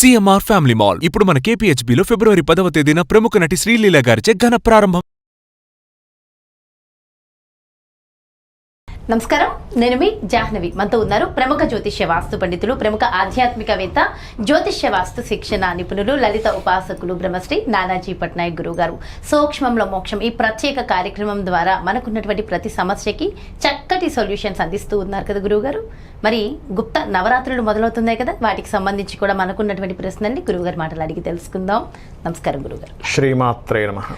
CMR family mall ఇప్పుడు మన కేపీహెచ్బీలో ఫిబ్రవరి 10వ తేదీన ప్రముఖ నటి శ్రీలీల గారిచే ఘన ప్రారంభం. నమస్కారం, నేను మీ జాహ్నవి. మనతో ఉన్నారు ప్రముఖ జ్యోతిష్య వాస్తు పండితులు, ప్రముఖ ఆధ్యాత్మికవేత్త, జ్యోతిష్య వాస్తు శిక్షణ నిపుణులు, లలిత ఉపాసకులు బ్రహ్మశ్రీ నానాజీ పట్నాయక్ గురువు గారు. సూక్ష్మంలో మోక్షం ఈ ప్రత్యేక కార్యక్రమం ద్వారా మనకున్నటువంటి ప్రతి సమస్యకి చక్కటి సొల్యూషన్స్ అందిస్తూ ఉన్నారు కదా గురువు గారు. మరి గుప్త నవరాత్రులు మొదలవుతున్నాయి కదా, వాటికి సంబంధించి కూడా మనకున్నటువంటి ప్రశ్నల్ని గురువుగారు మాటలు అడిగి తెలుసుకుందాం. నమస్కారం గురువుగారు. శ్రీమాత్రే నమః.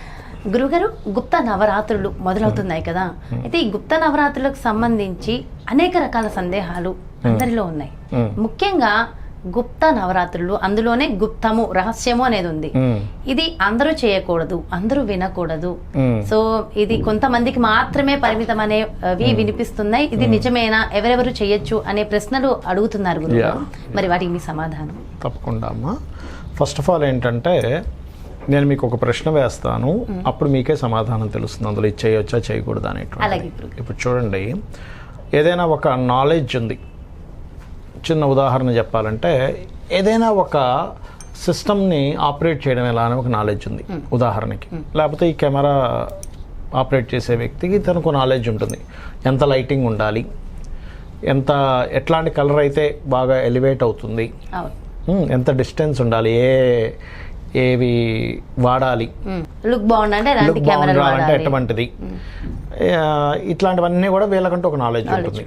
గురుగారు, గుప్త నవరాత్రులు మొదలవుతున్నాయి కదా, అయితే ఈ గుప్త నవరాత్రులకు సంబంధించి అనేక రకాల సందేహాలు అందరిలో ఉన్నాయి. ముఖ్యంగా గుప్త నవరాత్రులు, అందులోనే గుప్తము రహస్యము అనేది ఉంది. ఇది అందరూ చేయకూడదు, అందరూ వినకూడదు. సో ఇది కొంతమందికి మాత్రమే పరిమితం అనేవి వినిపిస్తున్నాయి. ఇది నిజమేనా, ఎవరెవరు చేయొచ్చు అనే ప్రశ్నలు అడుగుతున్నారు గురుగారు. మరి వాటికి మీ సమాధానం? తప్పకుండా అమ్మా. ఫస్ట్ ఆఫ్ ఆల్ ఏంటంటే, నేను మీకు ఒక ప్రశ్న వేస్తాను, అప్పుడు మీకే సమాధానం తెలుస్తుంది అందులో ఇది చేయొచ్చా చేయకూడదు అనేటువంటి. ఇప్పుడు చూడండి, ఏదైనా ఒక నాలెడ్జ్ ఉంది. చిన్న ఉదాహరణ చెప్పాలంటే, ఏదైనా ఒక సిస్టమ్ని ఆపరేట్ చేయడం ఎలా అని ఒక నాలెడ్జ్ ఉంది ఉదాహరణకి. లేకపోతే ఈ కెమెరా ఆపరేట్ చేసే వ్యక్తికి తనకు నాలెడ్జ్ ఉంటుంది. ఎంత లైటింగ్ ఉండాలి, ఎట్లాంటి కలర్ అయితే బాగా ఎలివేట్ అవుతుంది, ఎంత డిస్టెన్స్ ఉండాలి, ఏవి వాడాలి, లుక్ బాగుండాలంటే ఎటువంటిది, ఇట్లాంటివన్నీ కూడా వీళ్ళకంటూ ఒక నాలెడ్జ్ ఉంటుంది.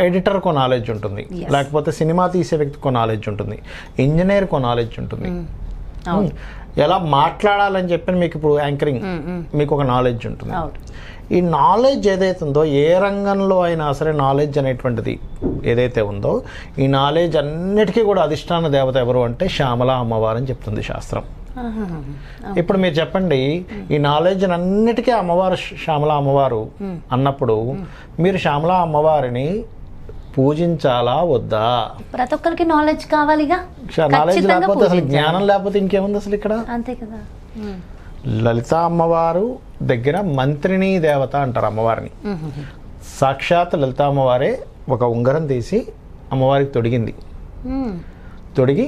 ఎడిటర్కో నాలెడ్జ్ ఉంటుంది, లేకపోతే సినిమా తీసే వ్యక్తికో నాలెడ్జ్ ఉంటుంది, ఇంజనీర్కో నాలెడ్జ్ ఉంటుంది. ఎలా మాట్లాడాలని చెప్పి మీకు ఇప్పుడు యాంకరింగ్ మీకు ఒక నాలెడ్జ్ ఉంటుంది. ఈ నాలెడ్జ్ ఏదైతే ఉందో, ఏ రంగంలో అయినా సరే నాలెడ్జ్ అనేటువంటిది ఏదైతే ఉందో, ఈ నాలెడ్జ్ అన్నిటికీ కూడా అధిష్టాన దేవత ఎవరు అంటే శ్యామల అమ్మవారు అని చెప్తుంది శాస్త్రం. ఇప్పుడు మీరు చెప్పండి, ఈ నాలెడ్జ్ అన్నిటికీ అమ్మవారు శ్యామల అమ్మవారు అన్నప్పుడు మీరు శ్యామల అమ్మవారిని పూజించాలా వద్దా? ప్రతి ఒక్కరికి నాలెడ్జ్ కావాలిగా. నాలెడ్జ్ లేకపోతే అసలు జ్ఞానం లేకపోతే ఇంకేముంది అసలు ఇక్కడ? అంతే కదా. లలిత అమ్మవారు దగ్గర మంత్రిని దేవత అంటారు అమ్మవారిని. సాక్షాత్ లలిత అమ్మవారే ఒక ఉంగరం తీసి అమ్మవారికి తొడిగి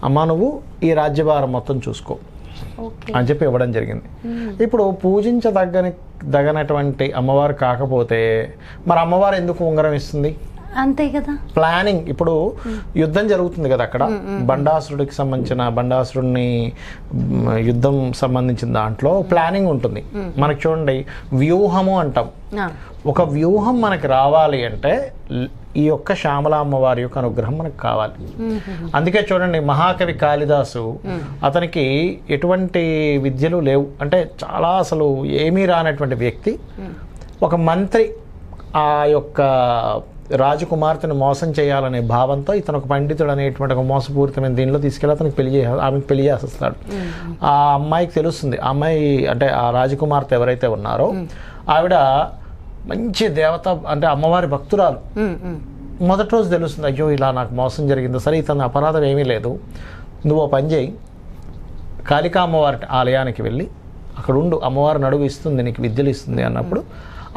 అమ్మ నువ్వు ఈ రాజ్యభారం మొత్తం చూసుకో అని చెప్పి ఇవ్వడం జరిగింది. ఇప్పుడు పూజించదగ్గనటువంటి అమ్మవారు కాకపోతే మరి అమ్మవారు ఎందుకు ఉంగరం ఇస్తుంది? అంతే కదా. ప్లానింగ్, ఇప్పుడు యుద్ధం జరుగుతుంది కదా అక్కడ, బండాసురుడిని యుద్ధం సంబంధించిన దాంట్లో ప్లానింగ్ ఉంటుంది. మనకి చూడండి, వ్యూహము అంటాం. ఒక వ్యూహం మనకి రావాలి అంటే ఈ యొక్క శ్యామల అమ్మవారి యొక్క అనుగ్రహం మనకు కావాలి. అందుకే చూడండి, మహాకవి కాళిదాసు, అతనికి ఎటువంటి విద్యలు లేవు, అంటే చాలా అసలు ఏమీ రానటువంటి వ్యక్తి, ఒక మంత్రి ఆ యొక్క రాజకుమార్తెను మోసం చేయాలనే భావంతో ఇతను ఒక పండితుడు అనేటువంటి ఒక మోసపూరితమైన దీనిలో తీసుకెళ్ళి అతనికి ఆమెకు పెళ్లి చేసేస్తాడు. ఆ అమ్మాయికి తెలుస్తుంది, ఆ అమ్మాయి అంటే ఆ రాజకుమార్తె ఎవరైతే ఉన్నారో ఆవిడ మంచి దేవత, అంటే అమ్మవారి భక్తురాలు. మొదటి రోజు తెలుస్తుంది, అయ్యో ఇలా నాకు మోసం జరిగింది, సరే ఇతను అపరాధం ఏమీ లేదు, నువ్వు ఓ పని చేయి, కాళికా అమ్మవారి ఆలయానికి వెళ్ళి అక్కడ ఉండు, అమ్మవారు నడువు ఇస్తుంది, నీకు విద్యలు ఇస్తుంది అన్నప్పుడు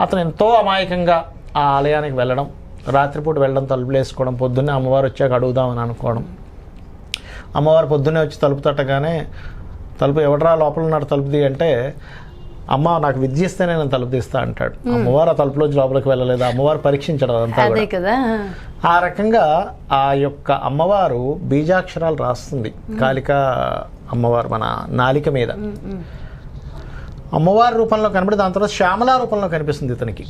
అతను ఎంతో అమాయకంగా ఆ ఆలయానికి వెళ్ళడం, రాత్రిపూట వెళ్ళడం, తలుపులు వేసుకోవడం, పొద్దున్నే అమ్మవారు వచ్చాక అడుగుదామని అనుకోవడం. అమ్మవారు పొద్దున్నే వచ్చి తలుపు తట్టగానే, తలుపు ఎవడరా లోపల ఉన్నాడు తలుపు తీ అంటే, అమ్మ నాకు విద్య ఇస్తేనే నేను తలుపు తీస్తా అంటాడు. అమ్మవారు ఆ తలుపులోంచి లోపలికి వెళ్ళలేదు, అమ్మవారు పరీక్షించడం అంతా కూడా. ఆ రకంగా ఆ యొక్క అమ్మవారు బీజాక్షరాలు రాస్తుంది కాళికా అమ్మవారు మన నాలిక మీద. అమ్మవారి రూపంలో కనబడి దాని తర్వాత శ్యామల రూపంలో కనిపిస్తుంది ఇతనికి.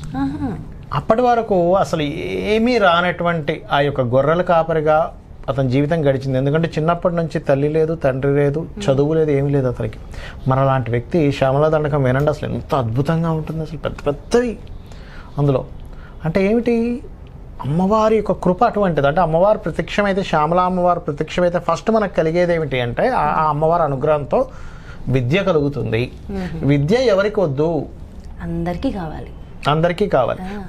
అప్పటి వరకు అసలు ఏమీ రానటువంటి ఆ యొక్క గొర్రెల కాపరిగా అతని జీవితం గడిచింది. ఎందుకంటే చిన్నప్పటి నుంచి తల్లి లేదు, తండ్రి లేదు, చదువు లేదు, ఏమీ లేదు అతనికి. మరి అలాంటి వ్యక్తి శ్యామల దండకం వినండి, అసలు ఎంత అద్భుతంగా ఉంటుంది, అసలు పెద్ద పెద్దవి అందులో. అంటే ఏమిటి, అమ్మవారి యొక్క కృప అటువంటిది. అంటే అమ్మవారు ప్రత్యక్షమైతే, శ్యామల అమ్మవారు ప్రత్యక్షమైతే ఫస్ట్ మనకు కలిగేది ఏమిటి అంటే, ఆ అమ్మవారి అనుగ్రహంతో విద్య కలుగుతుంది. విద్య ఎవరికి వద్దు? అందరికీ కావాలి.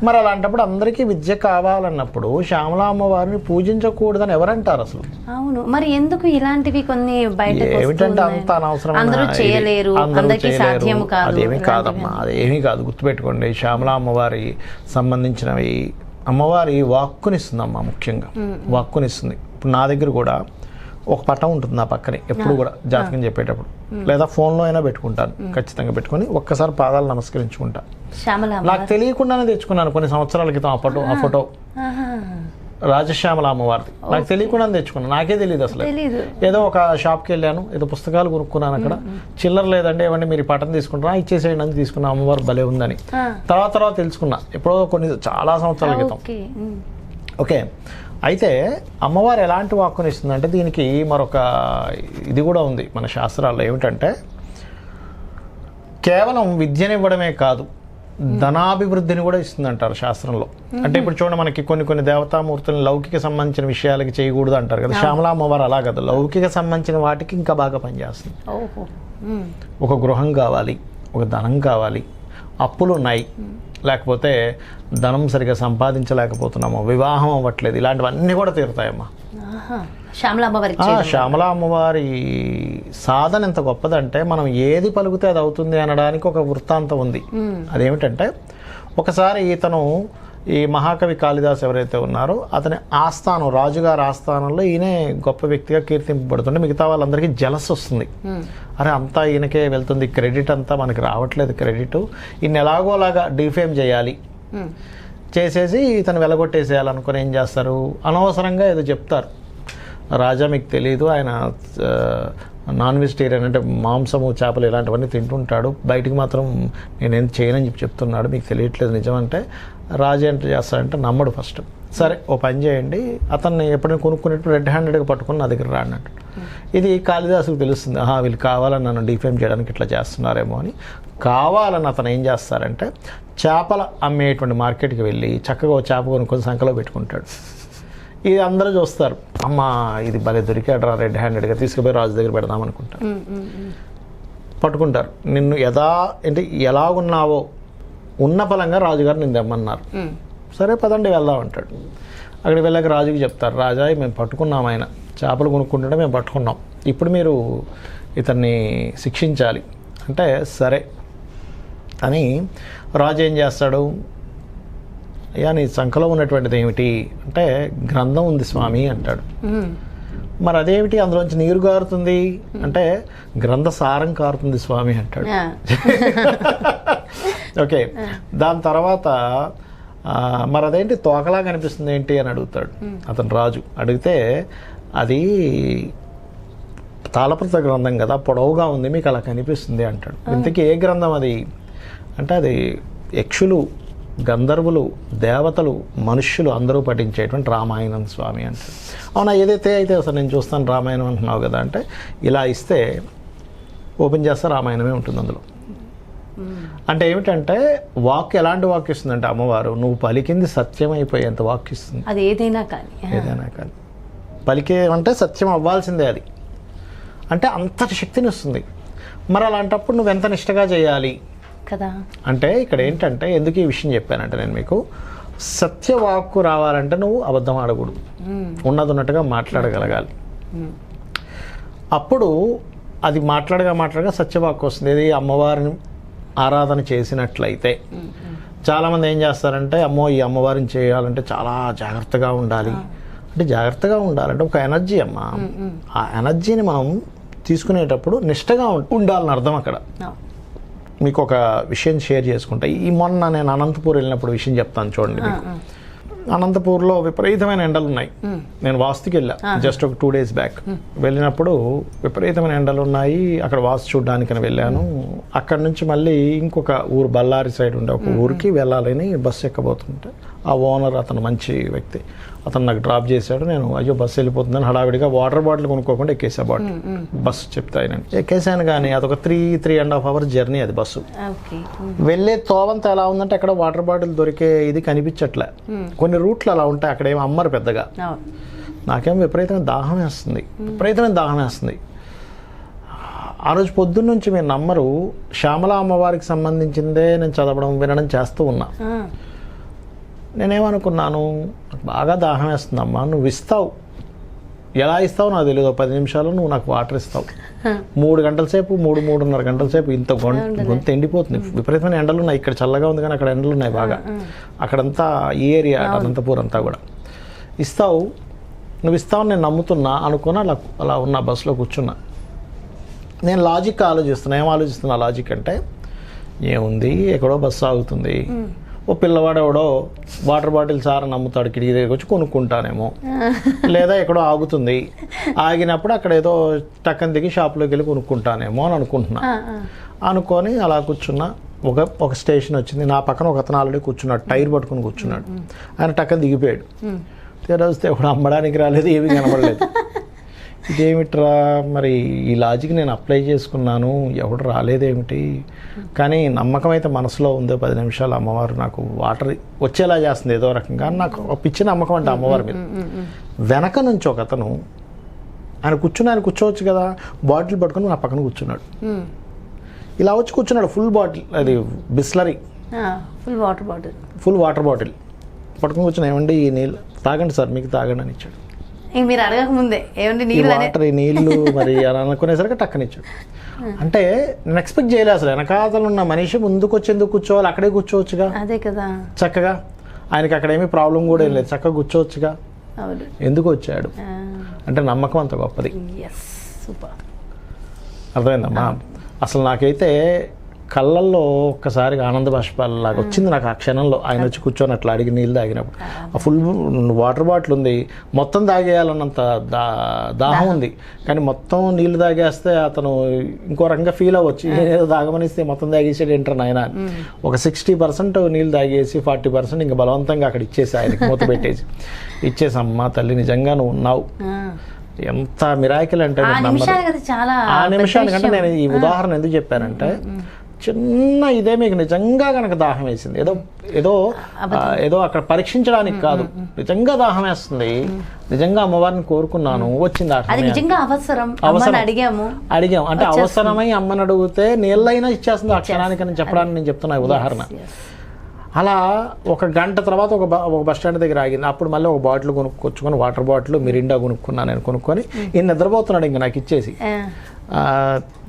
మరి అలాంటప్పుడు అందరికీ విద్య కావాలన్నప్పుడు శ్యామల అమ్మవారిని పూజించకూడదని ఎవరంటారు అసలు? అవును, మరి ఎందుకు ఇలాంటివి కొన్ని ఏమిటంటే అంత అనవసరం, అదేమీ కాదమ్మా, అదేమీ కాదు. గుర్తుపెట్టుకోండి, శ్యామల అమ్మవారి సంబంధించినవి, అమ్మవారి వాక్కునిస్తుంది అమ్మ, ముఖ్యంగా వాక్కునిస్తుంది. ఇప్పుడు నా దగ్గర కూడా ఒక పటం ఉంటుంది నా పక్కనే ఎప్పుడు కూడా జాతకం చెప్పేటప్పుడు, లేదా ఫోన్లో అయినా పెట్టుకుంటాను, ఖచ్చితంగా పెట్టుకొని ఒక్కసారి పాదాలు నమస్కరించుకుంటా. శ్యామలాంబ నాకు తెలియకుండానే తెచ్చుకున్నాను కొన్ని సంవత్సరాల క్రితం ఆ ఫోటో రాజశ్యామల అమ్మవారిది. నాకు తెలియకుండానే తెచ్చుకున్నాను, నాకే తెలియదు అసలు. తెలీదు. ఏదో ఒక షాప్కి వెళ్ళాను, ఏదో పుస్తకాలు కొనుక్కున్నాను, అక్కడ చిల్లర లేదండి, ఏమంటే మీరు ఈ పటం తీసుకుంటారా, ఇచ్చేసేయండి అని తీసుకున్నా, అమ్మవారు భలే ఉందని. తర్వాత తెలుసుకున్నా, ఎప్పుడో చాలా సంవత్సరాల క్రితం. ఓకే, అయితే అమ్మవారు ఎలాంటి వాక్కుని ఇస్తుందంటే దీనికి మరొక ఇది కూడా ఉంది మన శాస్త్రాల్లో. ఏమిటంటే కేవలం విద్యనివ్వడమే కాదు, ధనాభివృద్ధిని కూడా ఇస్తుంది అంటారు శాస్త్రంలో. అంటే ఇప్పుడు చూడండి, మనకి కొన్ని దేవతామూర్తులను లౌకిక సంబంధించిన విషయాలకి చేయకూడదు అంటారు కదా, శ్యామల అమ్మవారు అలా కదా, లౌకిక సంబంధించిన వాటికి ఇంకా బాగా పనిచేస్తుంది. ఒక గృహం కావాలి, ఒక ధనం కావాలి, అప్పులు ఉన్నాయి, లేకపోతే ధనం సరిగా సంపాదించలేకపోతున్నాము, వివాహం అవ్వట్లేదు, ఇలాంటివన్నీ కూడా తీరుతాయమ్మా. శ్యామల అమ్మవారి సాధన ఎంత గొప్పదంటే మనం ఏది పలుకుతే అది అవుతుంది అనడానికి ఒక వృత్తాంతం ఉంది. అదేమిటంటే ఒకసారి ఈ మహాకవి కాళిదాస్ ఎవరైతే ఉన్నారో అతని ఆస్థానం, రాజుగారి ఆస్థానంలో ఈయన గొప్ప వ్యక్తిగా కీర్తింపబడుతుంటే మిగతా వాళ్ళందరికీ జలస్ వస్తుంది. అరే అంతా ఈయనకే వెళ్తుంది, క్రెడిట్ అంతా మనకి రావట్లేదు, క్రెడిట్ ఈయన ఎలాగోలాగా డిఫేమ్ చేయాలి, చేసేసి ఇతను వెలగొట్టేసేయాలనుకుని ఏం చేస్తారు, అనవసరంగా ఏదో చెప్తారు. రాజా మీకు తెలియదు, ఆయన నాన్ వెజిటేరియన్, అంటే మాంసము చేపలు ఇలాంటివన్నీ తింటుంటాడు, బయటికి మాత్రం నేనేం చేయనని చెప్తున్నాడు, మీకు తెలియట్లేదు నిజం అంటే రాజు ఎంత చేస్తాడంటే నమ్మడు ఫస్ట్. సరే ఓ పని చేయండి, అతన్ని ఎప్పుడైనా కొనుక్కునేటప్పుడు రెడ్ హ్యాండెడ్గా పట్టుకుని నా దగ్గర రానట్టు. ఇది కాళిదాసుకు తెలుస్తుంది, వీళ్ళు కావాలని నన్ను డిఫేమ్ చేయడానికి ఇట్లా చేస్తున్నారేమో అని. కావాలని అతను ఏం చేస్తారంటే చేపల అమ్మేటువంటి మార్కెట్కి వెళ్ళి చక్కగా ఓ చేప కొనుక్కొని సంఖలో పెట్టుకుంటాడు. ఇది అందరూ చూస్తారు, అమ్మ ఇది భలే దొరికాడు రా, రెడ్ హ్యాండెడ్గా తీసుకుపోయి రాజు దగ్గర పెడదాం అనుకుంటారు. పట్టుకుంటారు, నిన్ను ఎలాగున్నావో ఉన్న ఫలంగా రాజుగారు నిన్ను తెమ్మన్నారు. సరే పదండి వెళ్దాం అంటాడు. అక్కడికి వెళ్ళాక రాజుకి చెప్తారు, రాజా మేము పట్టుకున్నాం, ఆయన చేపలు కొనుక్కుంటుంటే మేము పట్టుకున్నాం, ఇప్పుడు మీరు ఇతన్ని శిక్షించాలి అంటే సరే అని రాజు ఏం చేస్తాడు, అయ్యా నీ సంఖలో ఉన్నటువంటిది ఏమిటి అంటే గ్రంథం ఉంది స్వామి అంటాడు. మరి అదేమిటి అందులోంచి నీరు కారుతుంది అంటే గ్రంథ సారం కారుతుంది స్వామి అంటాడు. ఓకే, దాని తర్వాత మరి అదేంటి తోకలా కనిపిస్తుంది ఏంటి అని అడుగుతాడు అతను రాజు. అడిగితే అది తాళపత్ర గ్రంథం కదా, పొడవుగా ఉంది, మీకు అలా కనిపిస్తుంది అంటాడు. ఇంతకీ ఏ గ్రంథం అది అంటే అది యక్షులు, గంధర్వులు, దేవతలు, మనుష్యులు అందరూ పఠించేటువంటి రామాయణం స్వామి అంటాడు. అవునా, ఏదైతే అయితే అసలు నేను చూస్తాను రామాయణం అంటున్నావు కదా అంటే ఇలా ఇస్తే ఓపెన్ చేస్తే రామాయణమే ఉంటుంది అందులో. అంటే ఏమిటంటే వాక్ ఎలాంటి వాక్ ఇస్తుందంటే అమ్మవారు నువ్వు పలికింది సత్యం అయిపోయేంత వాక్ ఇస్తుంది. అది ఏదైనా కానీ పలికే అంటే సత్యం అవ్వాల్సిందే అది, అంటే అంతటి శక్తిని ఇస్తుంది. మరి అలాంటప్పుడు నువ్వు ఎంత నిష్టగా చేయాలి కదా. అంటే ఇక్కడ ఏంటంటే ఎందుకు ఈ విషయం చెప్పానంటే నేను మీకు, సత్యవాక్కు రావాలంటే నువ్వు అబద్ధం ఆడకూడదు, ఉన్నది ఉన్నట్టుగా మాట్లాడగలగాలి. అప్పుడు అది మాట్లాడగా సత్యవాక్కు వస్తుంది. ఇది అమ్మవారిని ఆరాధన చేసినట్లయితే. చాలామంది ఏం చేస్తారంటే అమ్మో ఈ అమ్మవారిని చేయాలంటే చాలా జాగ్రత్తగా ఉండాలి అంటే జాగ్రత్తగా ఉండాలంటే ఒక ఎనర్జీ అమ్మ, ఆ ఎనర్జీని మనం తీసుకునేటప్పుడు నిష్టగా ఉండాలని అర్థం. అక్కడ మీకు ఒక విషయం షేర్ చేసుకుంటా. మొన్న నేను అనంతపూర్ వెళ్ళినప్పుడు విషయం చెప్తాను చూడండి మీకు. అనంతపూర్లో విపరీతమైన ఎండలు ఉన్నాయి. నేను వాస్తుకి వెళ్ళా జస్ట్ ఒక 2 days బ్యాక్. వెళ్ళినప్పుడు విపరీతమైన ఎండలు ఉన్నాయి, అక్కడ వాస్తు చూడడానికని వెళ్ళాను. అక్కడ నుంచి మళ్ళీ ఇంకొక ఊరు బళ్ళారి సైడ్ ఉండే ఒక ఊరికి వెళ్ళాలని బస్సు ఎక్కబోతుంటే ఆ ఓనర్ అతను మంచి వ్యక్తి, అతను నాకు డ్రాప్ చేశాడు. నేను అయ్యో బస్సు వెళ్ళిపోతుందని హడావిడిగా వాటర్ బాటిల్ కొనుక్కోకుండా ఎక్కేసా. బస్సు చెప్తే ఆయన ఎక్కేసాను, కానీ అదొక 3.5 hours జర్నీ అది బస్సు. వెళ్ళే తోవంత ఎలా ఉందంటే అక్కడ వాటర్ బాటిల్ దొరికే ఇది కనిపించట్లే. కొన్ని రూట్లు అలా ఉంటాయి, అక్కడ ఏమో అమ్మరు పెద్దగా. నాకేమో విపరీతమైన దాహం వేస్తుంది. ఆ రోజు పొద్దున్న నుంచి మీరు నమ్మరు, శ్యామల అమ్మవారికి సంబంధించిందే నేను చదవడం వినడం చేస్తూ ఉన్నా. నేనేమనుకున్నాను, నాకు బాగా దాహం వేస్తుందమ్మా, నువ్వు ఇస్తావు, ఎలా ఇస్తావు నాకు తెలియదు, 10 నిమిషాలు నువ్వు నాకు వాటర్ ఇస్తావు. 3 గంటల సేపు 3-3.5 గంటల సేపు ఇంత గొంతు ఎండిపోతుంది. విపరీతమైన ఎండలు ఉన్నాయి, ఇక్కడ చల్లగా ఉంది కానీ అక్కడ ఎండలు ఉన్నాయి బాగా. అక్కడంతా ఈ ఏరియా అనంతపూర్ అంతా కూడా ఇస్తావు, నువ్వు ఇస్తావని నేను నమ్ముతున్నా అనుకుని అలా ఉన్న బస్సులో కూర్చున్నా. నేను లాజిక్ ఆలోచిస్తున్నా. ఏం ఆలోచిస్తున్నా లాజిక్ అంటే, ఏముంది ఎక్కడో బస్సు ఆగుతుంది, ఓ పిల్లవాడు ఎవడో వాటర్ బాటిల్ సార్ నమ్ముతాడు, కిటికీ దగ్గరికి వచ్చి కొనుక్కుంటానేమో, లేదా ఎక్కడో ఆగుతుంది, ఆగినప్పుడు అక్కడ ఏదో టక్కన దిగి షాప్లోకి వెళ్ళి కొనుక్కుంటానేమో అని అనుకుంటున్నా. అనుకొని అలా కూర్చున్నా. ఒక స్టేషన్ వచ్చింది, నా పక్కన ఒక అతను ఆల్రెడీ కూర్చున్నాడు, టైర్ పట్టుకుని కూర్చున్నాడు. ఆయన టక్కన దిగిపోయాడు. తెరవస్తే ఎవడు అమ్మడానికి రాలేదు, ఏమీ కనబడలేదు. ఇదేమిట్రా మరి ఈ లాజిక్ నేను అప్లై చేసుకున్నాను, ఎవడు రాలేదేమిటి, కానీ నమ్మకం అయితే మనసులో ఉందో 10 నిమిషాలు అమ్మవారు నాకు వాటర్ వచ్చేలా చేస్తుంది ఏదో రకంగా. నాకు ఒక పిచ్చి నమ్మకం అంటే అమ్మవారి మీద. వెనక నుంచి ఒక అతను ఆయన కూర్చోవచ్చు కదా, బాటిల్ పట్టుకొని నా పక్కన కూర్చున్నాడు. ఇలా వచ్చి కూర్చున్నాడు, ఫుల్ బాటిల్, అది బిస్లరీ ఫుల్ వాటర్ బాటిల్ పట్టుకుని కూర్చుని, ఏమండి ఈ నీళ్ళు తాగండి సార్, మీకు తాగండి అని ఇచ్చాడు. మీరు అడగక ముందే ఏమండి నీళ్ళు మరి అని అనుకునేసరికి టక్కనిచ్చాడు. అంటే నేను ఎక్స్పెక్ట్ చేయలేదు అసలు. వెనకాతలు ఉన్న మనిషి ముందుకు వచ్చి ఎందుకు కూర్చోవాలి, అక్కడే కూర్చోవచ్చుగా. అదే కదా, చక్కగా ఆయనకి అక్కడ ఏమీ ప్రాబ్లం కూడా ఏం లేదు, చక్కగా కూర్చోవచ్చుగా. ఎందుకు వచ్చాడు అంటే నమ్మకం అంత గొప్పది. అర్థమైందమ్మా. అసలు నాకైతే కళ్ళల్లో ఒక్కసారిగా ఆనంద బాష్పాలలాగా వచ్చింది నాకు ఆ క్షణంలో. ఆయన వచ్చి కూర్చొని అట్లా అడిగి నీళ్ళు తాగినప్పుడు, ఆ ఫుల్ వాటర్ బాటిల్ ఉంది, మొత్తం తాగేయాలన్నంత దాహం ఉంది, కానీ మొత్తం నీళ్ళు తాగేస్తే అతను ఇంకో రకంగా ఫీల్ అవ్వచ్చు, ఏదో తాగమనిస్తే మొత్తం తాగేసాడు ఏంటారు ఆయన. ఒక 60% నీళ్ళు తాగేసి 40% ఇంకా బలవంతంగా అక్కడ ఇచ్చేసి ఆయనకి మూత పెట్టేసి ఇచ్చేసి, అమ్మ తల్లి నిజంగా నువ్వు ఉన్నావు, ఎంత మిరాకిల్ అంటే. ఆ నిమిషానికంటే నేను ఈ ఉదాహరణ ఎందుకు చెప్పానంటే, చిన్న ఇదే మీకు నిజంగా కనుక దాహం వేసింది, ఏదో అక్కడ పరీక్షించడానికి కాదు, నిజంగా దాహం వేస్తుంది, నిజంగా అమ్మవారిని కోరుకున్నాను, వచ్చింది అడిగాం అంటే అవసరమై అమ్మని అడిగితే నీళ్ళైనా ఇచ్చేస్తుంది ఆ క్షణానికి అని చెప్పడానికి నేను చెప్తున్నా ఉదాహరణ. అలా ఒక గంట తర్వాత ఒక బస్ స్టాండ్ దగ్గర ఆగింది. అప్పుడు మళ్ళీ ఒక బాటిల్ కొనుక్కొచ్చుకొని, వాటర్ బాటిల్ మిరిండా కొనుక్కున్నాను. నేను కొనుక్కొని ఈయన నిద్రపోతున్నాడు ఇంకా నాకు ఇచ్చేసి,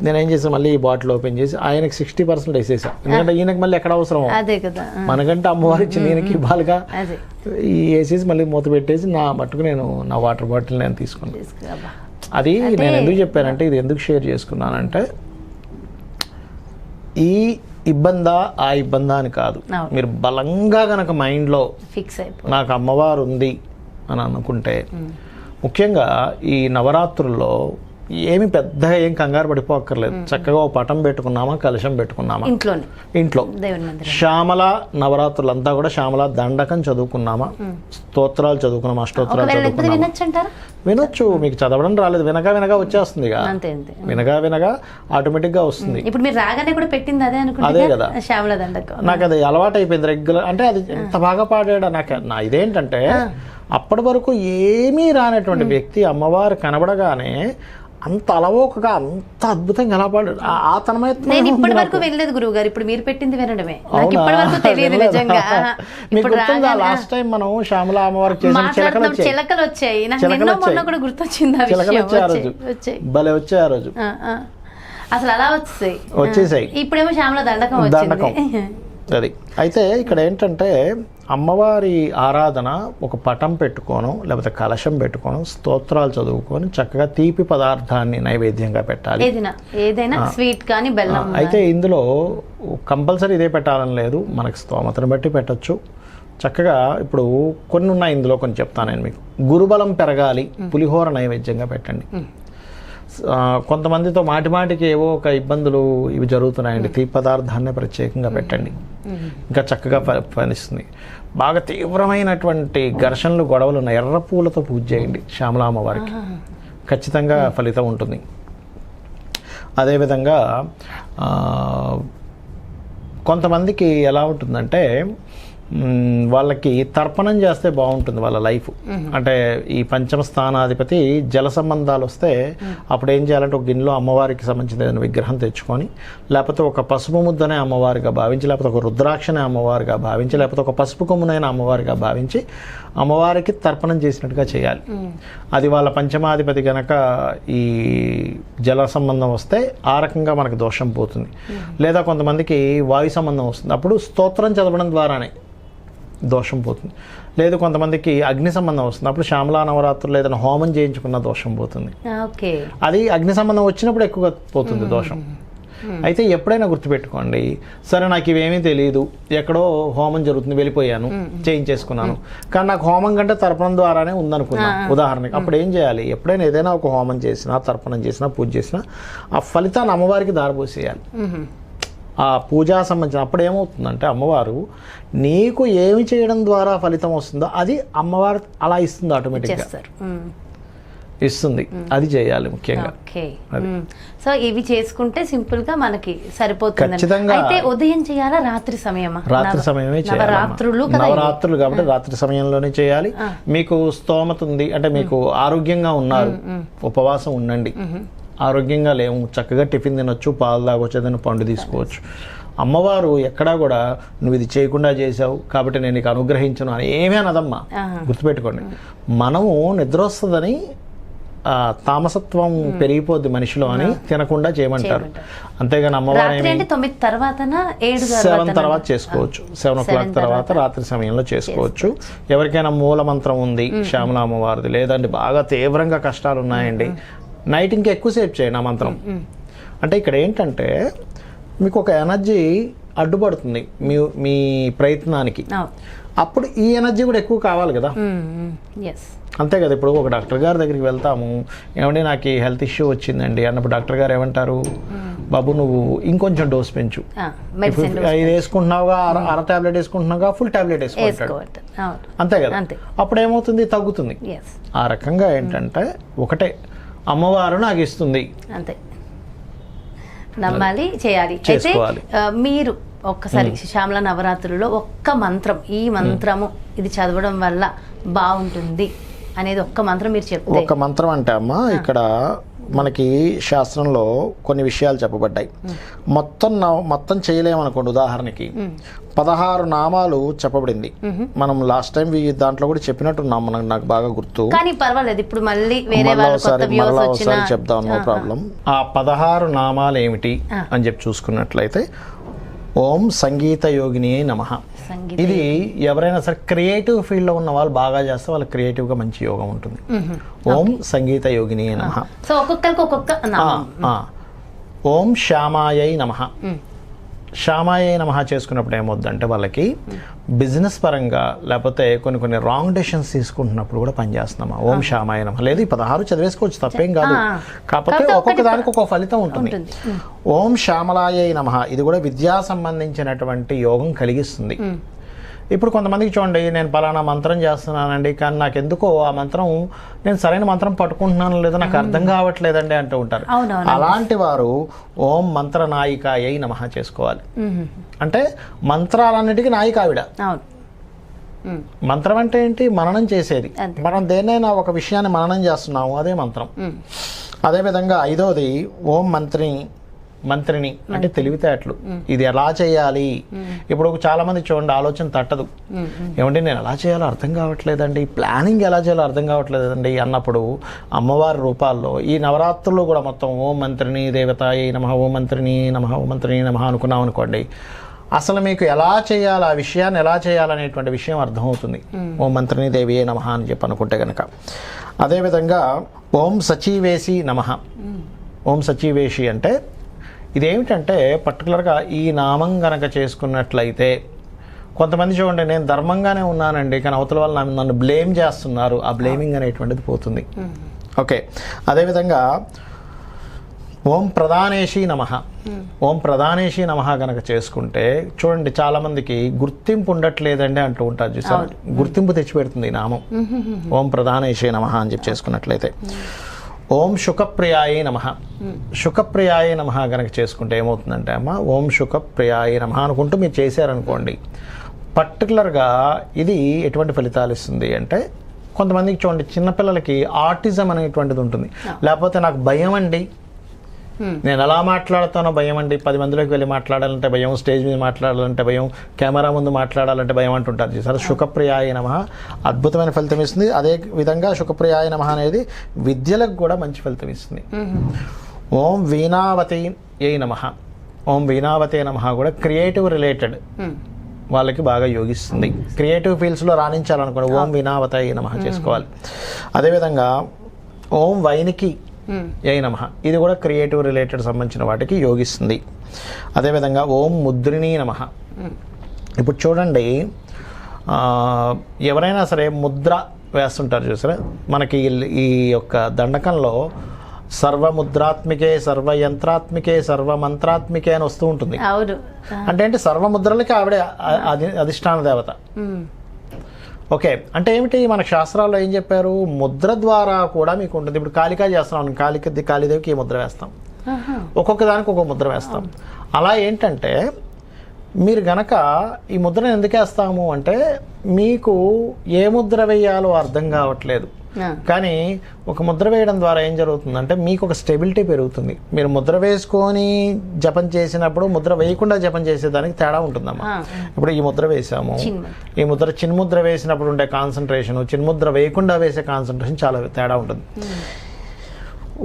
నేనేం చేసాను, మళ్ళీ ఈ బాటిల్ ఓపెన్ చేసి ఆయనకి 60% వేసేసాను. ఎందుకంటే ఈయనకి మళ్ళీ ఎక్కడ అవసరం, మనకంటే అమ్మవారు ఇచ్చింది ఈయనకి ఇవ్వాలిగా. ఈ వేసేసి మళ్ళీ మూత పెట్టేసి నా మట్టుకు నేను నా వాటర్ బాటిల్ నేను తీసుకున్నాను. అది నేను ఎందుకు చెప్పానంటే, ఇది ఎందుకు షేర్ చేసుకున్నానంటే, ఈ ఇబ్బందా ఆ ఇబ్బందా అని కాదు, మీరు బలంగా కనుక మైండ్లో ఫిక్స్ అయిపో నాకు అమ్మవారు ఉంది అని అనుకుంటే, ముఖ్యంగా ఈ నవరాత్రుల్లో ఏమి పెద్దగా ఏం కంగారు పడిపోక్కర్లేదు. చక్కగా ఒక పటం పెట్టుకున్నామా, కలశం పెట్టుకున్నామా ఇంట్లో, శ్యామల నవరాత్రులంతా కూడా శ్యామల దండకం చదువుకున్నామా, స్తోత్రాలు చదువుకున్నామా, అష్టోత్తరాలు చదువుకున్నామా, వినొచ్చు. మీకు చదవడం రాలేదు, వినగా వచ్చేస్తుంది, వినగా ఆటోమేటిక్ గా వస్తుంది. ఇప్పుడు మీరు రాగానే కూడా పెట్టింది అదే కదా, శ్యామల దండకం. నాకు అది అలవాటు అయిపోయింది రెగ్యులర్. అంటే అది ఎంత బాగా పాడాడు నాకు. నా ఇదేంటంటే, అప్పటి వరకు ఏమీ రానటువంటి వ్యక్తి అమ్మవారు కనబడగానే అంత అలవోకగా అంత అద్భుతంగా ఎలా పాడాడు. ఆ తన్మయత్వం నేను ఇప్పటి వరకు వెళ్ళలేదు గురువు గారు, ఇప్పుడు మీరు పెట్టింది వినడమే. నాకు ఇప్పటి వరకు తెలియదు నిజంగా. మీకు గుర్తుందా లాస్ట్ టైం మనం శ్యామల అమ్మవారికి చేసిన చిలకలు వచ్చాయి, నాకు నిన్న మొన్న కూడా గుర్తొచ్చింది ఆ విషయం. భలే వచ్చాయి ఆ రోజు, అసలు అలా వచ్చేసాయి. ఇప్పుడేమో శ్యామల దండకం. అది అయితే ఇక్కడ ఏంటంటే, అమ్మవారి ఆరాధన ఒక పటం పెట్టుకోను, లేకపోతే కలశం పెట్టుకోను, స్తోత్రాలు చదువుకొని చక్కగా తీపి పదార్థాన్ని నైవేద్యంగా పెట్టాలి. ఏదైనా స్వీట్ కానీ బెల్లం. అయితే ఇందులో కంపల్సరీ ఇదే పెట్టాలని లేదు, మనకి స్తోమతను బట్టి పెట్టచ్చు. చక్కగా ఇప్పుడు కొన్ని ఉన్నాయి ఇందులో, కొన్ని చెప్తాను నేను మీకు. గురుబలం పెరగాలి, పులిహోర నైవేద్యంగా పెట్టండి. కొంతమందితో మాటిమాటికి ఏవో ఒక ఇబ్బందులు ఇవి జరుగుతున్నాయండి, తీపి పదార్థాన్ని ప్రత్యేకంగా పెట్టండి, ఇంకా చక్కగా ఫలిస్తుంది. బాగా తీవ్రమైనటువంటి ఘర్షణలు గొడవలు ఉన్న ఎర్ర పూలతో పూజ చేయండి శ్యామల అమ్మవారికి, ఖచ్చితంగా ఫలితం ఉంటుంది. అదేవిధంగా కొంతమందికి ఎలా ఉంటుందంటే, వాళ్ళకి తర్పణం చేస్తే బాగుంటుంది వాళ్ళ లైఫ్. అంటే ఈ పంచమ స్థానాధిపతి జల సంబంధాలు వస్తే అప్పుడు ఏం చేయాలంటే, ఒక గిన్నెలో అమ్మవారికి సంబంధించిన విగ్రహం తెచ్చుకొని, లేకపోతే ఒక పసుపు ముద్దనే అమ్మవారిగా భావించి, లేకపోతే ఒక రుద్రాక్షనే అమ్మవారిగా భావించి, లేకపోతే ఒక పసుపు కొమ్మునైన అమ్మవారిగా భావించి అమ్మవారికి తర్పణం చేసినట్టుగా చేయాలి. అది వాళ్ళ పంచమాధిపతి కనుక ఈ జల సంబంధం వస్తే ఆ రకంగా మనకు దోషం పోతుంది. లేదా కొంతమందికి వాయు సంబంధం వస్తుంది, అప్పుడు స్తోత్రం చదవడం ద్వారానే దోషం పోతుంది. లేదు కొంతమందికి అగ్ని సంబంధం వస్తుంది, అప్పుడు శ్యామలా నవరాత్రులు ఏదైనా హోమం చేయించుకున్న దోషం పోతుంది. ఓకే, అది అగ్ని సంబంధం వచ్చినప్పుడు ఎక్కువగా పోతుంది దోషం. అయితే ఎప్పుడైనా గుర్తుపెట్టుకోండి, సరే నాకు ఇవేమీ తెలియదు, ఎక్కడో హోమం జరుగుతుంది వెళ్ళిపోయాను చేయించేసుకున్నాను, కానీ నాకు హోమం కంటే తర్పణం ద్వారానే ఉందనుకున్నాను ఉదాహరణకి, అప్పుడు ఏం చేయాలి? ఎప్పుడైనా ఏదైనా ఒక హోమం చేసినా, తర్పణం చేసినా, పూజ చేసినా ఆ ఫలితాన్ని అమ్మవారికి దారిపోసేయాలి. ఆ పూజా సంబంధించిన అప్పుడు ఏమవుతుందంటే అమ్మవారు నీకు ఏమి చేయడం ద్వారా ఫలితం వస్తుందో అది అమ్మవారు అలా ఇస్తుంది, ఆటోమేటిక్గా ఇస్తుంది. అది చేయాలి ముఖ్యంగా. ఓకే, సో ఇవి చేసుకుంటే సింపుల్ గా మనకి సరిపోతుంది. ఖచ్చితంగా. అయితే ఉదయం చేయాలా, రాత్రి సమయమా? రాత్రి సమయమే చేయాలి. నవరాత్రులు కాబట్టి రాత్రి సమయంలోనే చేయాలి. మీకు స్తోమత ఉంది అంటే మీకు ఆరోగ్యంగా ఉన్నారు, ఉపవాసం ఉండండి. ఆరోగ్యంగా లేవు, చక్కగా టిఫిన్ తినొచ్చు, పాలు తాగొచ్చు, ఏదైనా పండు తీసుకోవచ్చు. అమ్మవారు ఎక్కడా కూడా నువ్వు ఇది చేయకుండా చేసావు కాబట్టి నేను నీకు అనుగ్రహించను అని ఏమీ అనదమ్మా. గుర్తుపెట్టుకోండి, మనము నిద్ర వస్తుందని తామసత్వం పెరిగిపోద్ది మనిషిలో అని తినకుండా చేయమంటారు. అంతేగాని అమ్మవారు 7 తర్వాత చేసుకోవచ్చు, 7 o'clock తర్వాత రాత్రి సమయంలో చేసుకోవచ్చు. ఎవరికైనా మూల మంత్రం ఉంది శ్యామలా అమ్మవారిది, లేదండి బాగా తీవ్రంగా కష్టాలు ఉన్నాయండి, నైట్ ఇంకా ఎక్కువసేపు చేయండి ఆ మంత్రం. అంటే ఇక్కడ ఏంటంటే మీకు ఒక ఎనర్జీ అడ్డుపడుతుంది మీ ప్రయత్నానికి, అప్పుడు ఈ ఎనర్జీ కూడా ఎక్కువ కావాలి కదా. అంతే కదా. ఇప్పుడు ఒక డాక్టర్ గారి దగ్గరికి వెళ్తాము, ఏమంటే నాకు ఈ హెల్త్ ఇష్యూ వచ్చిందండి అన్నప్పుడు డాక్టర్ గారు ఏమంటారు, బాబు నువ్వు ఇంకొంచెం డోస్ పెంచు, ఇది వేసుకుంటున్నావుగా, అర టాబ్లెట్ వేసుకుంటున్నావుగా, ఫుల్ టాబ్లెట్ వేసుకుంటాడు. అంతే కదా. అప్పుడు ఏమవుతుంది, తగ్గుతుంది. ఆ రకంగా ఏంటంటే ఒకటే, అమ్మవారు నాకు ఇస్తుంది, అంతే నమ్మాలి, చేయాలి. అయితే మీరు ఒక్కసారి శ్యామలా నవరాత్రుల్లో ఒక్క మంత్రం, ఈ మంత్రము ఇది చదవడం వల్ల బాగుంటుంది అనేది ఒక్క మంత్రం మీరు చెప్తే. ఒక్క మంత్రం అంటే అమ్మ ఇక్కడ మనకి శాస్త్రంలో కొన్ని విషయాలు చెప్పబడ్డాయి. మొత్తం చేయలేమనుకోండి, ఉదాహరణకి 16 నామాలు చెప్పబడింది. మనం లాస్ట్ టైం దాంట్లో కూడా చెప్పినట్టున్నాం, నాకు బాగా గుర్తు. కానీ పర్వాలేదు, ఇప్పుడు మళ్ళీ వేరే ఒకసారి చెప్తాం, నో ప్రాబ్లం. ఆ 16 నామాలు ఏమిటి అని చెప్పి చూసుకున్నట్లయితే, ఓం సంగీత యోగిని నమః. ఇది ఎవరైనా సరే క్రియేటివ్ ఫీల్డ్లో ఉన్న వాళ్ళు బాగా చేస్తే వాళ్ళకి క్రియేటివ్గా మంచి యోగం ఉంటుంది. ఓం సంగీత యోగిని నమః. సో ఒక్కొక్కరికి ఒక్కొక్క. ఓం శ్యామాయై నమః. శ్యామాయై నమః చేసుకున్నప్పుడు ఏమవుద్దంటే వాళ్ళకి బిజినెస్ పరంగా లేకపోతే కొన్ని రాంగ్ డెసిషన్స్ తీసుకుంటున్నప్పుడు కూడా పనిచేస్తున్నామా. ఓం శ్యామాయ నమః. లేదు 16 చదివేసుకోవచ్చు, తప్పేం కాదు. కాకపోతే ఒక్కొక్క దానికి ఒక్కొక్క ఫలితం ఉంటుంది. ఓం శ్యామలాయై నమః ఇది కూడా విద్యా సంబంధించినటువంటి యోగం కలిగిస్తుంది. ఇప్పుడు కొంతమందికి చూడండి, నేను పలానా మంత్రం చేస్తున్నానండి, కానీ నాకు ఎందుకో ఆ మంత్రం నేను సరైన మంత్రం పట్టుకుంటున్నాను లేదా నాకు అర్థం కావట్లేదండి అంటూ ఉంటారు. అలాంటి వారు ఓం మంత్ర నాయికాయై నమః చేసుకోవాలి. అంటే మంత్రాలన్నిటికీ నాయిక ఆవిడ. మంత్రం అంటే ఏంటి? మననం చేసేది. మనం దేన్నైనా ఒక విషయాన్ని మననం చేస్తున్నాము, అదే మంత్రం. అదేవిధంగా 5వది ఓం మంత్రిని అంటే తెలివితేటలు, ఇది ఎలా చేయాలి. ఇప్పుడు చాలా మంది చూడండి ఆలోచన తట్టదు, ఏమంటే నేను ఎలా చేయాలో అర్థం కావట్లేదండి, ప్లానింగ్ ఎలా చేయాలో అర్థం కావట్లేదండి అన్నప్పుడు అమ్మవారి రూపాల్లో ఈ నవరాత్రులు కూడా మొత్తం ఓం మంత్రిని దేవతాయై నమః, ఓం మంత్రిని నమః, ఓం మంత్రిని నమః అనుకున్నాం అనుకోండి, అసలు మీకు ఎలా చేయాలి, ఆ విషయాన్ని ఎలా చేయాలనేటువంటి విషయం అర్థమవుతుంది. ఓం మంత్రిని దేవియే నమః అని చెప్పి అనుకుంటే కనుక. అదేవిధంగా ఓం సచీవేసి నమః. ఓం సచీవేషి అంటే ఇదేమిటంటే పర్టికులర్గా ఈ నామం గనక చేసుకున్నట్లయితే, కొంతమంది చూడండి నేను ధర్మంగానే ఉన్నానండి కానీ అవతల వాళ్ళు నన్ను బ్లేమ్ చేస్తున్నారు, ఆ బ్లేమింగ్ అనేటువంటిది పోతుంది. ఓకే. అదేవిధంగా ఓం ప్రధానేషి నమః. ఓం ప్రధానేషి నమః గనక చేసుకుంటే చూడండి చాలామందికి గుర్తింపు ఉండట్లేదండి అంటూ ఉంటారు చూసారు, గుర్తింపు తెచ్చిపెడుతుంది ఈ నామం. ఓం ప్రధానేషి నమః అని చెప్పి చేసుకున్నట్లయితే. ఓం శుకప్రియాయ నమః. శుకప్రియాయ నమః గనక చేసుకుంటే ఏమవుతుందంటే అమ్మ, ఓం శుకప్రియాయ నమః అనుకుంటూ మీరు చేశారనుకోండి, పర్టికులర్గా ఇది ఎటువంటి ఫలితాలు ఇస్తుంది అంటే, కొంతమందికి చూడండి చిన్నపిల్లలకి ఆటిజం అనేటువంటిది ఉంటుంది, లేకపోతే నాకు భయం అండి, నేను ఎలా మాట్లాడుతానో భయం అండి, 10 మందిలోకి వెళ్ళి మాట్లాడాలంటే భయం, స్టేజ్ మీద మాట్లాడాలంటే భయం, కెమెరా ముందు మాట్లాడాలంటే భయం అంటుంటారు చూసారు. శుకప్రియాయ నమః అద్భుతమైన ఫలితం ఇస్తుంది. అదే విధంగా శుకప్రియాయ నమః అనేది విద్యలకు కూడా మంచి ఫలితం ఇస్తుంది. ఓం వీణావతి నమః. ఓం వీణావతే నమః కూడా క్రియేటివ్ రిలేటెడ్ వాళ్ళకి బాగా యోగిస్తుంది. క్రియేటివ్ ఫీల్డ్స్లో రాణించాలనుకోండి ఓం వినావతాయ నమః చేసుకోవాలి. అదేవిధంగా ఓం వైనికి ఏ నమః, ఇది కూడా క్రియేటివ్ రిలేటెడ్ సంబంధించిన వాటికి యోగిస్తుంది. అదేవిధంగా ఓం ముద్రిణీ నమః. ఇప్పుడు చూడండి, ఎవరైనా సరే ముద్ర వేస్తుంటారు చూసారా, మనకి ఈ యొక్క దండకంలో సర్వముద్రాత్మికే సర్వయంత్రాత్మికే సర్వమంత్రాత్మికే అని వస్తూ ఉంటుంది. అంటే ఏంటి, సర్వముద్రలకి ఆవిడే అధిష్టాన దేవత. ఓకే, అంటే ఏమిటి, మన శాస్త్రాల్లో ఏం చెప్పారు, ముద్ర ద్వారా కూడా మీకు ఉంటుంది. ఇప్పుడు కాళికా చేస్తున్నాం, కాళీదేవికి ఈ ముద్ర వేస్తాం, ఒక్కొక్క దానికి ఒక్కొక్క ముద్ర వేస్తాం. అలా ఏంటంటే మీరు గనక ఈ ముద్రను ఎందుకు వేస్తాము అంటే, మీకు ఏ ముద్ర వేయాలో అర్థం కావట్లేదు, కానీ ఒక ముద్ర వేయడం ద్వారా ఏం జరుగుతుందంటే మీకు ఒక స్టెబిలిటీ పెరుగుతుంది. మీరు ముద్ర వేసుకొని జపం చేసినప్పుడు ముద్ర వేయకుండా జపం చేసేదానికి తేడా ఉంటుందమ్మా. ఇప్పుడు ఈ ముద్ర వేసాము, ఈ ముద్ర చిన్ముద్ర వేసినప్పుడు ఉండే కాన్సన్ట్రేషన్, చిన్ముద్ర వేయకుండా వేసే కాన్సన్ట్రేషన్ చాలా తేడా ఉంటుంది.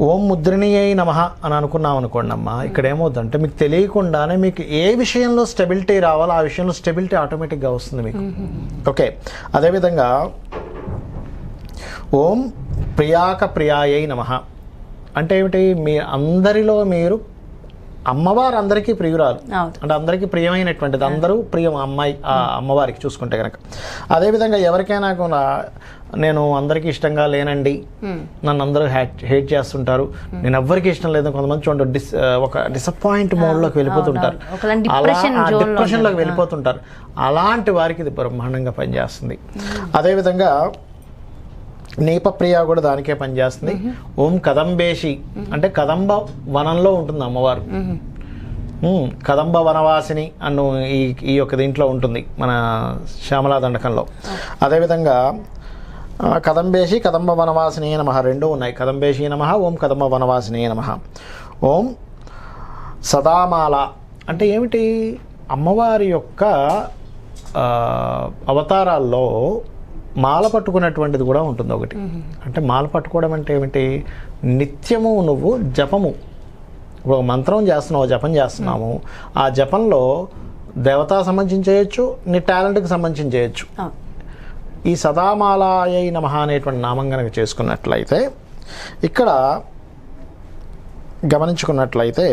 ఓం ముద్రిణీయై నమః అని అనుకున్నాం అనుకోండి అమ్మా, ఇక్కడ ఏమవుతుందంటే మీకు తెలియకుండానే మీకు ఏ విషయంలో స్టెబిలిటీ రావాలో ఆ విషయంలో స్టెబిలిటీ ఆటోమేటిక్గా వస్తుంది మీకు. ఓకే, అదేవిధంగా ఓం ప్రియాక ప్రియాయై నమః అంటే ఏమిటి, మీ అందరిలో మీరు అమ్మవారు అందరికీ ప్రియురాలు, అంటే అందరికీ ప్రియమైనటువంటిది, అందరూ ప్రియం అమ్మాయి అమ్మవారికి చూసుకుంటే కనుక. అదేవిధంగా ఎవరికైనా కూడా నేను అందరికీ ఇష్టంగా లేనండి, నన్ను అందరూ హేట్ చేస్తుంటారు, నేను ఎవ్వరికి ఇష్టం లేదు, కొంతమంది చూడండి ఒక డిసప్పాయింట్ మోడ్లోకి వెళ్ళిపోతుంటారు, డిప్రెషన్లోకి వెళ్ళిపోతుంటారు. అలాంటి వారికి ఇది బ్రహ్మాండంగా పనిచేస్తుంది. అదేవిధంగా నీపప్రియ కూడా దానికే పనిచేస్తుంది. ఓం కదంబేషి అంటే కదంబ వనంలో ఉంటుంది అమ్మవారు, కదంబ వనవాసిని అన్ను ఈ యొక్క దీంట్లో ఉంటుంది మన శ్యామలా దండకంలో. అదేవిధంగా కదంబేషి కదంబ వనవాసిని నమః రెండూ ఉన్నాయి. కదంబేషి నమః, ఓం కదంబ వనవాసిని నమః. ఓం సదామాల అంటే ఏమిటి, అమ్మవారి యొక్క అవతారాల్లో మాల పట్టుకున్నటువంటిది కూడా ఉంటుంది ఒకటి. అంటే మాల పట్టుకోవడం అంటే ఏమిటి, నిత్యము నువ్వు జపము, ఒక మంత్రం చేస్తున్నావు, జపం చేస్తున్నాము, ఆ జపంలో దేవతా సంబంధించి చేయొచ్చు, నీ టాలెంట్కి సంబంధించి చేయొచ్చు. ఈ సదామాలాయై నమః అనేటువంటి నామం కనుక చేసుకున్నట్లయితే, ఇక్కడ గమనించుకున్నట్లయితే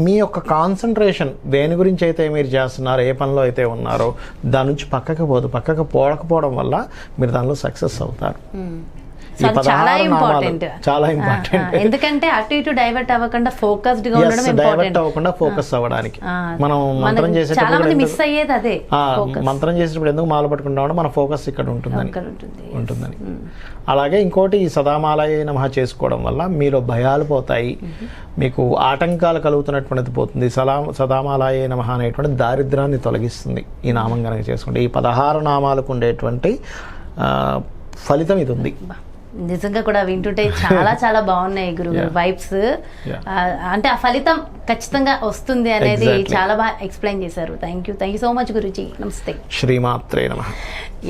మీ యొక్క కాన్సన్ట్రేషన్ దేని గురించి అయితే మీరు చేస్తున్నారో, ఏ పనిలో అయితే ఉన్నారో దాని నుంచి పక్కకు పోకపోవడం వల్ల మీరు దానిలో సక్సెస్ అవుతారు. చాలా ఇంపార్టెంట్, ఎందుకంటే అటు ఇటు డైవర్ట్ అవ్వకుండా ఫోకస్డ్ గా ఉండడం ఇంపార్టెంట్. డైవర్ట్ అవ్వకుండా ఫోకస్ అవ్వడానికి మనం మంత్రం చేసేటప్పుడు మిస్ అయ్యేది అదే, మంత్రం చేసేటప్పుడు ఎందుకు మాల పట్టుకుంటామంటే మన ఫోకస్ ఇక్కడ ఉంటుందని. అలాగే ఇంకోటి, ఈ సదామాలయ నమః చేసుకోవడం వల్ల మీలో భయాలు పోతాయి, మీకు ఆటంకాలు కలుగుతున్నటువంటిది పోతుంది. సదామాలయ నమః అనేటువంటి దారిద్ర్యాన్ని తొలగిస్తుంది ఈ నామం కనుక చేసుకుంటే. ఈ 16 నామాలకు ఉండేటువంటి ఫలితం ఇది ఉంది. నిజంగా కూడా వింటుంటే చాలా చాలా బాగున్నాయి గురుగారు వైబ్స్. అంటే ఆ ఫలితం ఖచ్చితంగా వస్తుంది అనేది చాలా బాగా ఎక్స్ప్లెయిన్ చేశారు. Thank you so much Guruji. నమస్తే. శ్రీమాత్రే నమః.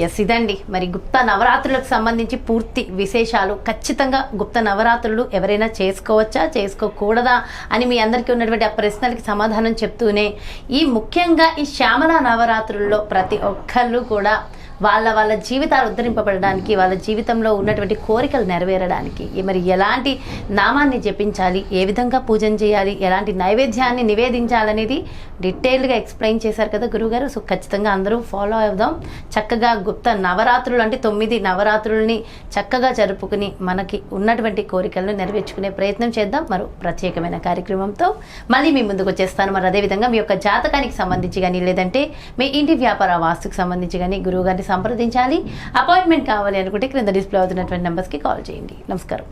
ఎస్, ఇదండి మరి గుప్త నవరాత్రులకు సంబంధించి పూర్తి విశేషాలు. ఖచ్చితంగా గుప్త నవరాత్రులు ఎవరైనా చేసుకోవచ్చా, చేసుకోకూడదా అని మీ అందరికీ ఉన్నటువంటి ఆ ప్రశ్నలకి సమాధానం చెప్తూనే, ఈ ముఖ్యంగా ఈ శ్యామలా నవరాత్రుల్లో ప్రతి ఒక్కళ్ళు కూడా వాళ్ళ జీవితాలు ఉద్ధరింపబడడానికి, వాళ్ళ జీవితంలో ఉన్నటువంటి కోరికలు నెరవేరడానికి మరి ఎలాంటి నామాన్ని జపించాలి, ఏ విధంగా పూజన చేయాలి, ఎలాంటి నైవేద్యాన్ని నివేదించాలనేది డీటెయిల్డ్గా ఎక్స్ప్లెయిన్ చేశారు కదా గురుగారు. సో ఖచ్చితంగా అందరూ ఫాలో అవుదాం. చక్కగా గుప్త నవరాత్రులు అంటే 9 నవరాత్రుల్ని చక్కగా జరుపుకుని మనకి ఉన్నటువంటి కోరికలను నెరవేర్చుకునే ప్రయత్నం చేద్దాం. మరో ప్రత్యేకమైన కార్యక్రమంతో మళ్ళీ మీ ముందుకు వచ్చేస్తాను. మరి అదేవిధంగా మీ యొక్క జాతకానికి సంబంధించి కానీ, లేదంటే మీ ఇంటి వ్యాపార వాస్తుకు సంబంధించి కానీ గురువుగారిని సంప్రదించాలి, అపాయింట్మెంట్ కావాలి అనుకుంటే క్రింద డిస్ప్లే అవుతున్నటువంటి నెంబర్స్కి కాల్ చేయండి. నమస్కారం.